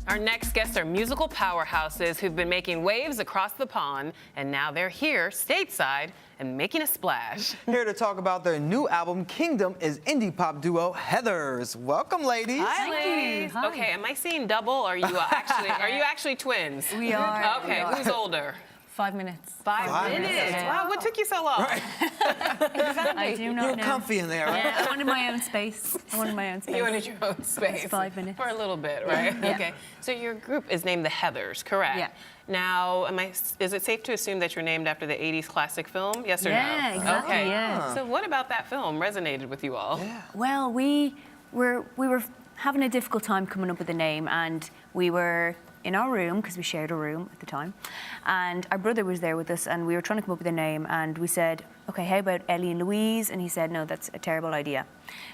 Our next guests are musical powerhouses who've been making waves across the pond, and now they're here stateside and making a splash. Here to talk about their new album, Kingdom, is indie pop duo Heathers. Welcome, ladies. Hi, ladies. Hi. Okay, am I seeing double? Or are you actually twins? We are. Okay, who's older? 5 minutes. Five minutes. minutes. Wow, what took you so long? Right. I do not You're know. comfy in there, right? Yeah, I wanted my own space. You wanted your own space. 5 minutes. For a little bit, right? Yeah. Okay. So your group is named the Heathers, correct? Yeah. Now, is it safe to assume that you're named after the 80s classic film? Yes or no? Yeah, exactly, Okay. yeah. So what about that film resonated with you all? Yeah. Well, we were having a difficult time coming up with a name, and we were in our room, because we shared a room at the time, and our brother was there with us, and we were trying to come up with a name, and we said, okay, how about Ellie and Louise? And he said, no, that's a terrible idea.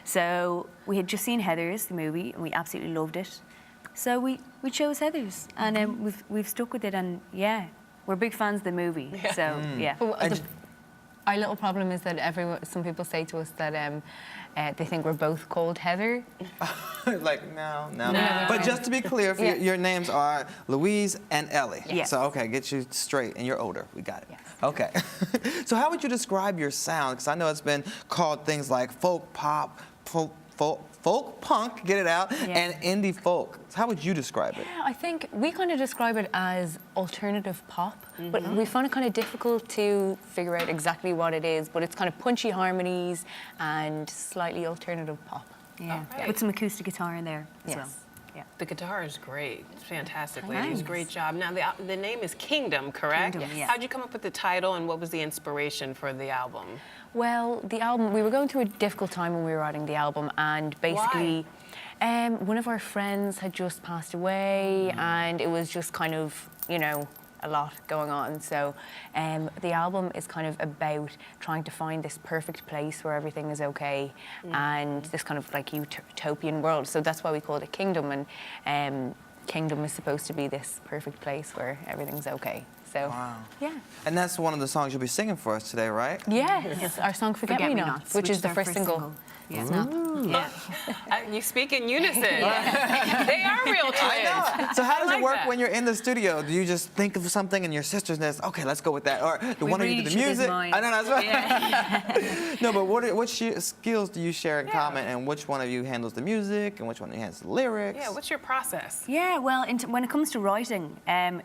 So we had just seen Heathers, the movie, and we absolutely loved it. So we chose Heathers, and we've stuck with it, and yeah, we're big fans of the movie. Yeah. So yeah. Our little problem is that some people say to us that they think we're both called Heather. Like, no. No. But just to be clear, Yeah. your names are Louise and Ellie. Yes. So, okay, get you straight, and you're older. We got it. Yes. Okay. So how would you describe your sound? Because I know it's been called things like folk pop, folk punk, get it out, Yeah. and indie folk. So how would you describe it? Yeah, I think we kind of describe it as alternative pop, but we find it kind of difficult to figure out exactly what it is, but it's kind of punchy harmonies and slightly alternative pop. Yeah, Okay. with some acoustic guitar in there as Yes. well. Yeah. The guitar is great. It's fantastic, Thanks. ladies. Great job. Now, the name is Kingdom, correct? Kingdom, yeah. How'd you come up with the title, and what was the inspiration for the album? Well, the album, we were going through a difficult time when we were writing the album, and basically one of our friends had just passed away, and it was just kind of, a lot going on. So the album is kind of about trying to find this perfect place where everything is okay, and this kind of like utopian world. So that's why we called it Kingdom, and Kingdom is supposed to be this perfect place where everything's okay. So, Wow. yeah. And that's one of the songs you'll be singing for us today, right? Yeah, it's our song Forget Me Nots, which is the our first single. Yeah. Snap. Yeah. You speak in unison. They are real twins. I know. So how does I it like work that. when you're in the studio? Do you just think of something and your sister's this? Okay, let's go with that. Or do one of you read do the each other's music? minds. I know that's right. Yeah. No, but what skills do you share in common, and which one of you handles the music, and which one of you handles the lyrics? Yeah, what's your process? Yeah, well, when it comes to writing,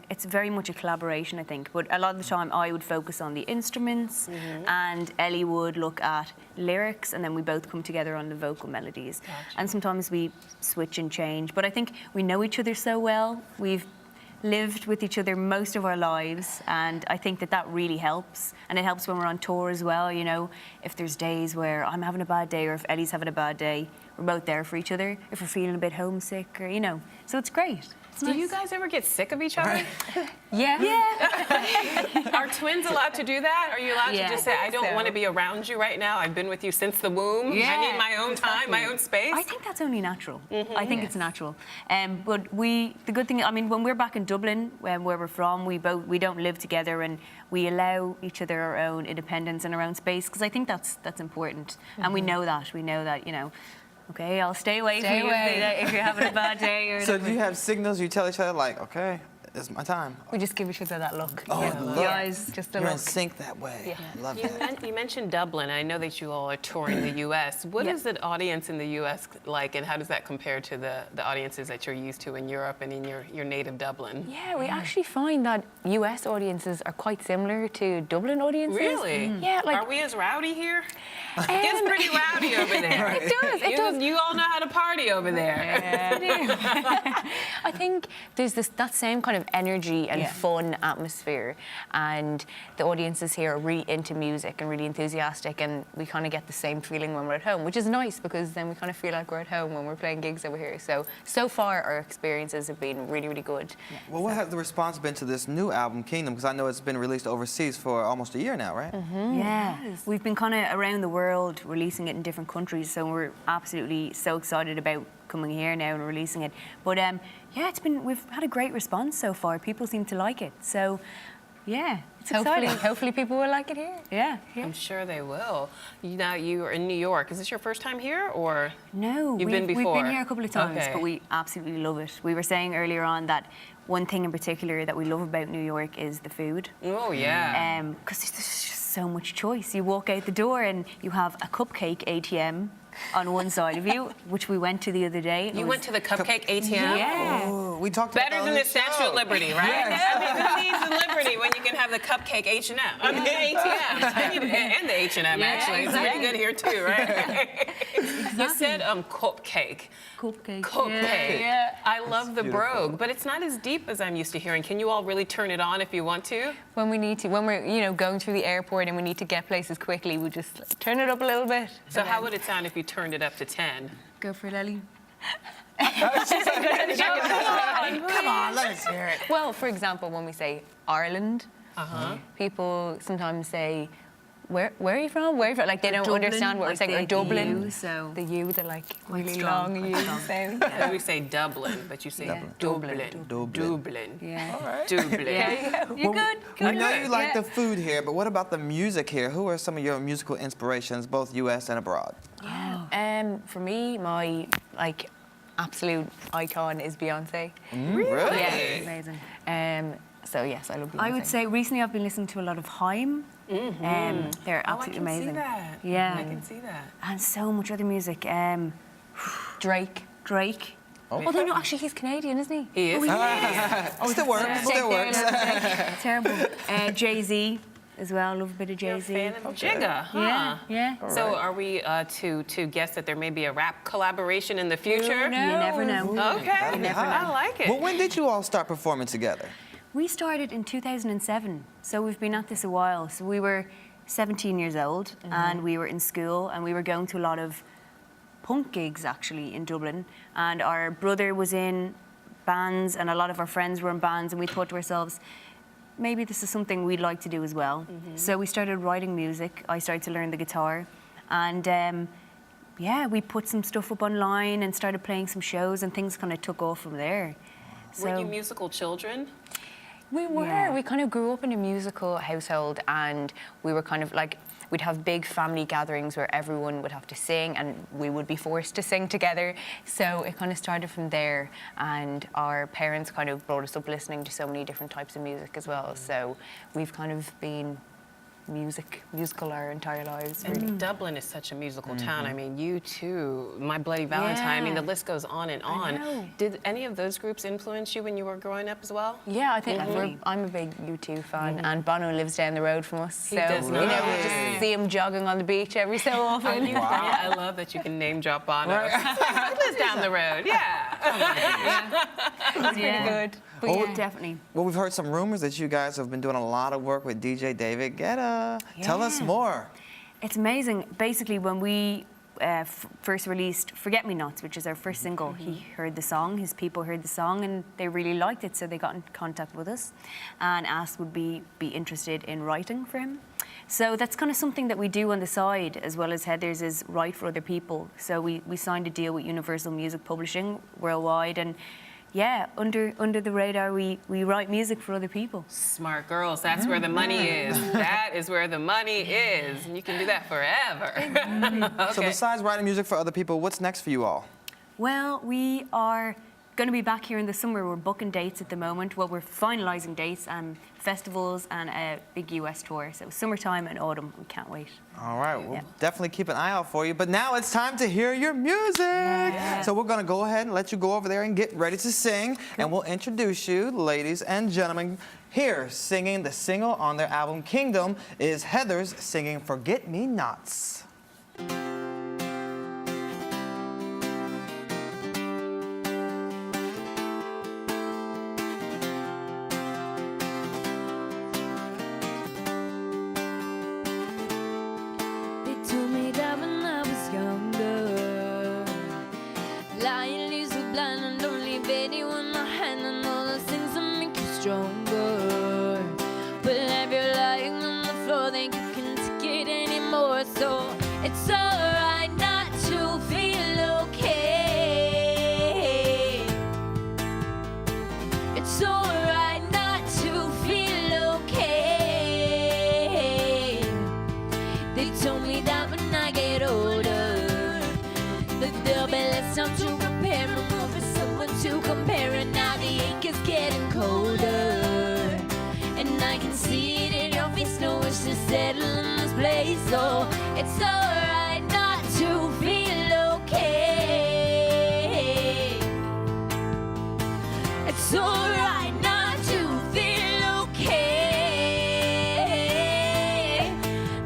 it's very much a collaboration, I think. But a lot of the time, I would focus on the instruments, and Ellie would look at lyrics, and then we both come together on the vocal melodies. And sometimes we switch and change. But I think we know each other so well. We've lived with each other most of our lives, and I think that really helps. And it helps when we're on tour as well. If there's days where I'm having a bad day, or if Ellie's having a bad day, we're both there for each other. If we're feeling a bit homesick, or so it's great. Do you guys ever get sick of each other? Yeah. Yeah. Are twins allowed to do that? Are you allowed Yeah, to just say, I don't so. want to be around you right now. I've been with you since the womb. I Yeah, need my own time, my own space. I think that's only natural. I think it's natural. But the good thing, when we're back in Dublin, where we're from, we don't live together, and we allow each other our own independence and our own space, because I think that's important. And we know that. Okay, I'll stay away from you if you're having a bad day. Or So do you have signals you tell each other, like, okay, it's my time? We just give each other that look. Oh, Yeah. look. the eyes. Just a You're in look. sync that way. Yeah. Love You, that. you mentioned Dublin. I know that you all are touring the U.S. What Yeah. is the audience in the U.S. like, and how does that compare to the audiences that you're used to in Europe and in your native Dublin? Yeah, we actually find that US audiences are quite similar to Dublin audiences. Really? Yeah, like Are we as rowdy here? It gets pretty rowdy over there. it does. It does. You all know how to party over there. I think there's that same kind of energy and fun atmosphere, and the audiences here are really into music and really enthusiastic, and we kind of get the same feeling when we're at home, which is nice, because then we kind of feel like we're at home when we're playing gigs over here. So far our experiences have been really, really good. Well, what has the response been to this new album, Kingdom? Because I know it's been released overseas for almost a year now, right? Yeah, we've been kind of around the world releasing it in different countries, so we're absolutely so excited about coming here now and releasing it. But yeah, we've had a great response so far. People seem to like it. So Yeah, it's Hopefully, exciting. hopefully people will like it here. Yeah, yeah. I'm sure they will. Now you are in New York. Is this your first time here, or? No, You've been we've before? been here a couple of times, Okay. but we absolutely love it. We were saying earlier on that one thing in particular that we love about New York is the food. Oh yeah. Because there's just so much choice. You walk out the door and you have a cupcake ATM on one side of you, which we went to the other day. It You was went to the cupcake ATM? Yeah. Oh, we talked about Better that than on the the Statue of show. Liberty, right? I mean, who needs the Liberty when you can have the cupcake H&M? I mean, ATM. And the H&M, actually. It's pretty good here, too, right? You said cupcake. Cupcake. Cupcake. Yeah. I love the beautiful. brogue, but it's not as deep as I'm used to hearing. Can you all really turn it on if you want to? When we need to, when we're going through the airport and we need to get places quickly, we just turn it up a little bit. So how would it sound if you turned it up to 10? Go for it, Ellie. Come on, let us hear it. Well, for example, when we say Ireland, people sometimes say, where are you from? Where are you from? Like they don't Dublin, understand what we're like saying. Or the Dublin. U, so- The U, they're like really strong, long quite U strong. sound. So we say Dublin, but you say Dublin. Dublin. Dublin. Yeah. Dublin. You're good. We know you like Yeah. the food here, but what about the music here? Who are some of your musical inspirations, both U.S. and abroad? For me, my absolute icon is Beyonce. Really? Yeah, amazing. So yes, I love Beyonce. I would say recently I've been listening to a lot of Haim. They're Oh, I absolutely can amazing. see that. Yeah. I can see that. And so much other music. Drake. Drake. Although no, actually he's Canadian, isn't he? He is. Still works, still works. Terrible. Jay-Z as well. Love a bit of You're a Jay-Z. fan of Jigga, huh? Yeah, yeah. So are we to guess that there may be a rap collaboration in the future? You never know. Okay, That'd be hot. I like it. Well, when did you all start performing together? We started in 2007, so we've been at this a while. So we were 17 years old, and we were in school, and we were going to a lot of punk gigs actually in Dublin. And our brother was in bands, and a lot of our friends were in bands, and we thought to ourselves, maybe this is something we'd like to do as well. So we started writing music. I started to learn the guitar, and yeah, we put some stuff up online and started playing some shows, and things kind of took off from there. Were you musical children? We were. Yeah. We kind of grew up in a musical household, and we were kind of like, we'd have big family gatherings where everyone would have to sing, and we would be forced to sing together. So it kind of started from there, and our parents kind of brought us up listening to so many different types of music as well. So we've kind of been musical our entire lives, really. And Dublin is such a musical town. I mean, you too, My Bloody Valentine. I mean, the Yeah. list goes on and on. know. Did any of those groups influence you when you were growing up as well? Yeah, I think I'm a big U2 fan, and Bono lives down the road from us. So, does you know, we not. just see him jogging on the beach every so often. Yeah, I love that you can name drop Bono. He lives down the road. Yeah. It's pretty good. But Oh, yeah. definitely. Well, we've heard some rumors that you guys have been doing a lot of work with DJ David Guetta. Tell us Yeah. more. It's amazing. Basically, when we first released Forget Me Nots, which is our first single, he heard the song, his people heard the song, and they really liked it, so they got in contact with us and asked would we be interested in writing for him. So that's kind of something that we do on the side, as well as Heathers, is write for other people. So we signed a deal with Universal Music Publishing worldwide, and yeah, under the radar, we write music for other people. Smart girls, that's where the money is. That is where the money is. And you can do that forever. So besides writing music for other people, what's next for you all? Well, we are going to be back here in the summer. We're booking dates at the moment. Well, we're finalising dates and festivals and a big US tour. So summertime and autumn, we can't wait. All right, we'll Yeah. definitely keep an eye out for you. But now it's time to hear your music. So we're gonna go ahead and let you go over there and get ready to sing. And we'll introduce you, ladies and gentlemen. Here, singing the single on their album Kingdom is Heathers singing Forget Me Nots. They told me that when I was younger, lying leaves were blind and only baby with my hand and all those things that make you stronger. But if you're lying on the floor, then you can take it anymore. So it's alright not to feel okay. It's alright not to feel okay. settle in this place. Oh, it's alright not to feel okay. It's alright not to feel okay.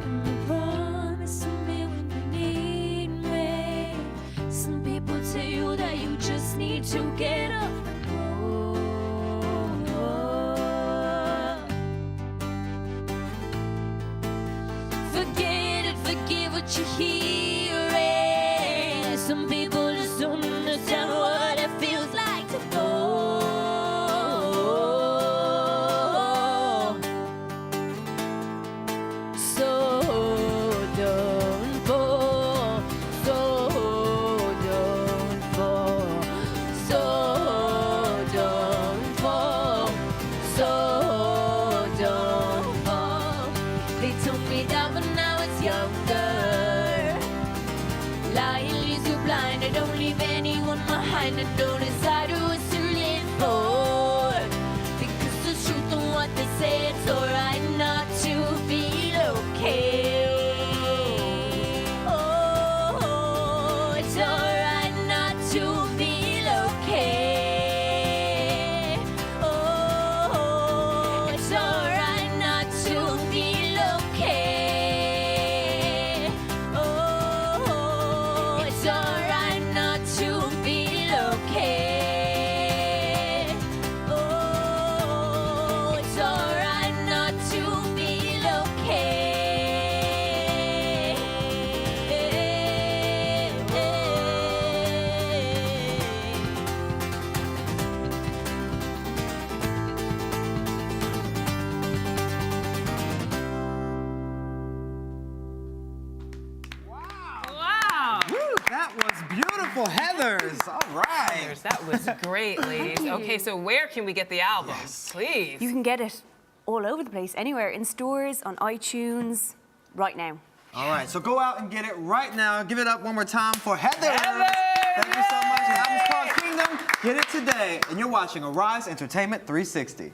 And you promise me when you need me. Some people tell you that you just need to get up and go. Forget it, forget what you're hearing. Some people just don't understand what it feels like to fall. So don't fall, so don't fall, so don't fall, so don't fall. They told me that when I was younger, lying leaves you blind. I don't leave anyone behind. I don't decide who is to live for. Because the truth of what they say, it's alright not to feel okay. Oh, it's alright not to feel okay. Oh, it's alright not to feel okay. Oh, it's alright not to feel okay. Oh, it's alright not to feel okay. Wow. Woo, that was beautiful, Heathers. All right. That was great, ladies. Okay, so where can we get the album? Please. You can get it all over the place, anywhere, in stores, on iTunes, right now. All right, so go out and get it right now. Give it up one more time for Heather. Heather! Thank you so much. The album's called Kingdom. Get it today. And you're watching Arise Entertainment 360.